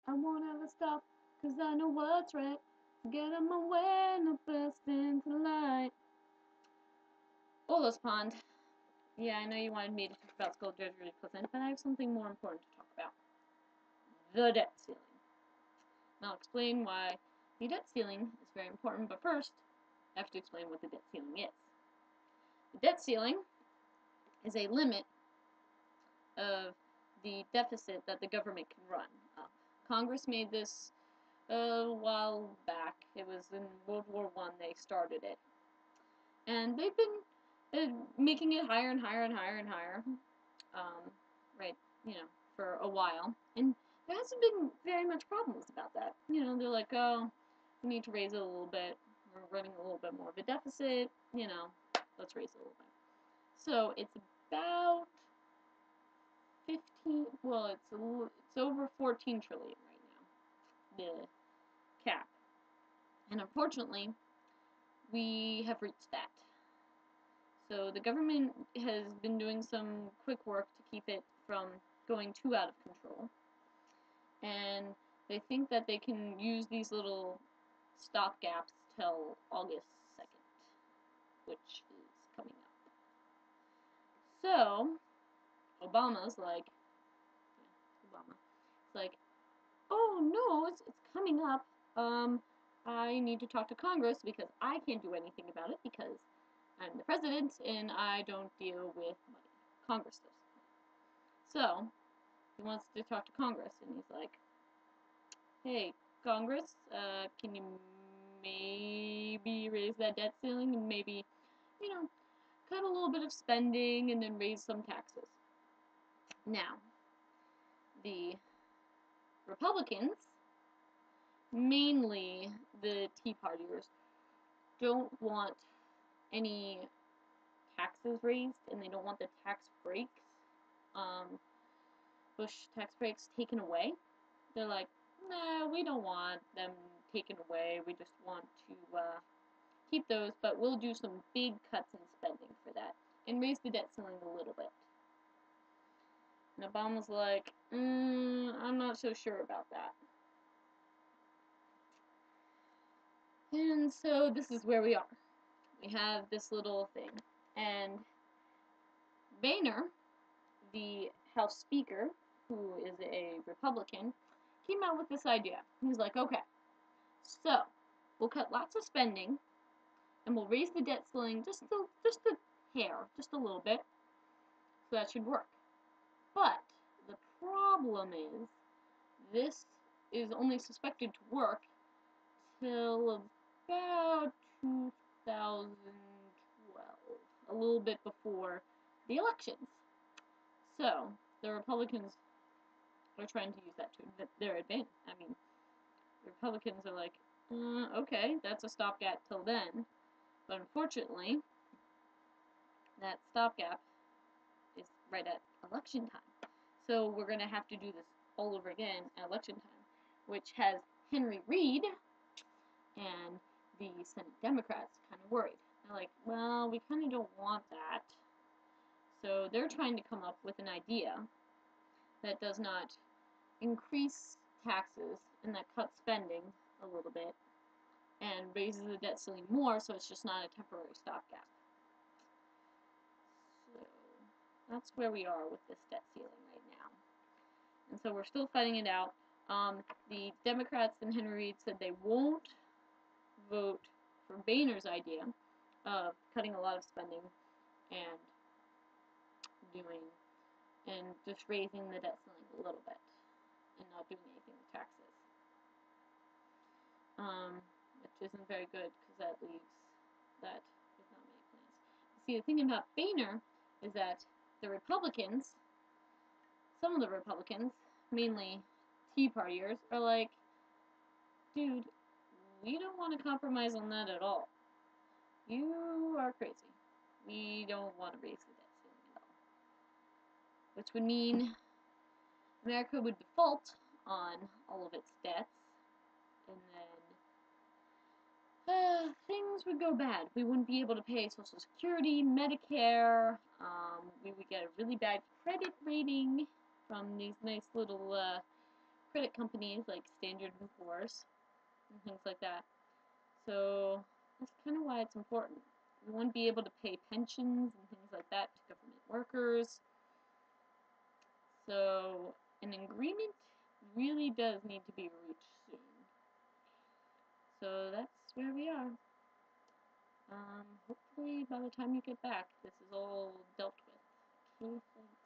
I won't ever stop, 'cause I know what's right. Get on my way, no burst into light. Ola's Pond. Yeah, I know you wanted me to talk about school judgery, but I have something more important to talk about. The debt ceiling. And I'll explain why the debt ceiling is very important, but first, I have to explain what the debt ceiling is. The debt ceiling is a limit of the deficit that the government can run up. Congress made this a while back. It was in World War I they started it. And they've been making it higher and higher and higher and higher, right, for a while. And there hasn't been very much problems about that. They're like, oh, we need to raise it a little bit. We're running a little bit more of a deficit, let's raise it a little bit. So it's about 15, well, it's over 14 trillion right now, the cap. And unfortunately, we have reached that. So the government has been doing some quick work to keep it from going too out of control. And they think that they can use these little stopgaps till August 2nd, which is coming up. So, Obama's like, oh no, it's coming up. I need to talk to Congress because I can't do anything about it because I'm the president and I don't deal with money. Congress does. So, he wants to talk to Congress and he's like, hey, Congress, can you maybe raise that debt ceiling and maybe, cut a little bit of spending and then raise some taxes. Now, the Republicans, mainly the Tea Partiers, don't want any taxes raised and they don't want the tax breaks, Bush tax breaks taken away. They're like, nah, we don't want them taken away. We just want to keep those, but we'll do some big cuts in spending for that and raise the debt ceiling a little bit. And Obama's like, I'm not so sure about that. And so this is where we are. We have this little thing. And Boehner, the House Speaker, who is a Republican, came out with this idea. He's like, okay, so we'll cut lots of spending and we'll raise the debt ceiling just a hair, just a little bit. So that should work. But the problem is this is only suspected to work till about 2012, a little bit before the elections. So the Republicans are trying to use that to their advantage. I mean, the Republicans are like, okay, that's a stopgap till then. But unfortunately, that stopgap is right at election time. So we're going to have to do this all over again at election time, which has Henry Reid and the Senate Democrats kind of worried. They're like, well, we kind of don't want that. So they're trying to come up with an idea that does not increase taxes and that cuts spending a little bit and raises the debt ceiling more, so it's just not a temporary stopgap. So that's where we are with this debt ceiling right now. And so we're still fighting it out. The Democrats and Henry Reid said they won't vote for Boehner's idea of cutting a lot of spending and just raising the debt ceiling a little bit and not doing anything with taxes. Which isn't very good because that leaves that with not many plans. See, the thing about Boehner is that the Republicans, some of the Republicans, mainly Tea Partiers, are like, dude, we don't want to compromise on that at all. You are crazy. We don't want to raise the debt ceiling at all. Which would mean America would default on all of its debts, and then things would go bad. We wouldn't be able to pay Social Security, Medicare, we would get a really bad credit rating from these nice little credit companies like Standard & Poor's and things like that. So that's kind of why it's important. We want to be able to pay pensions and things like that to government workers. So an agreement really does need to be reached soon. So that's where we are. Hopefully by the time you get back, this is all dealt with. Okay, thanks.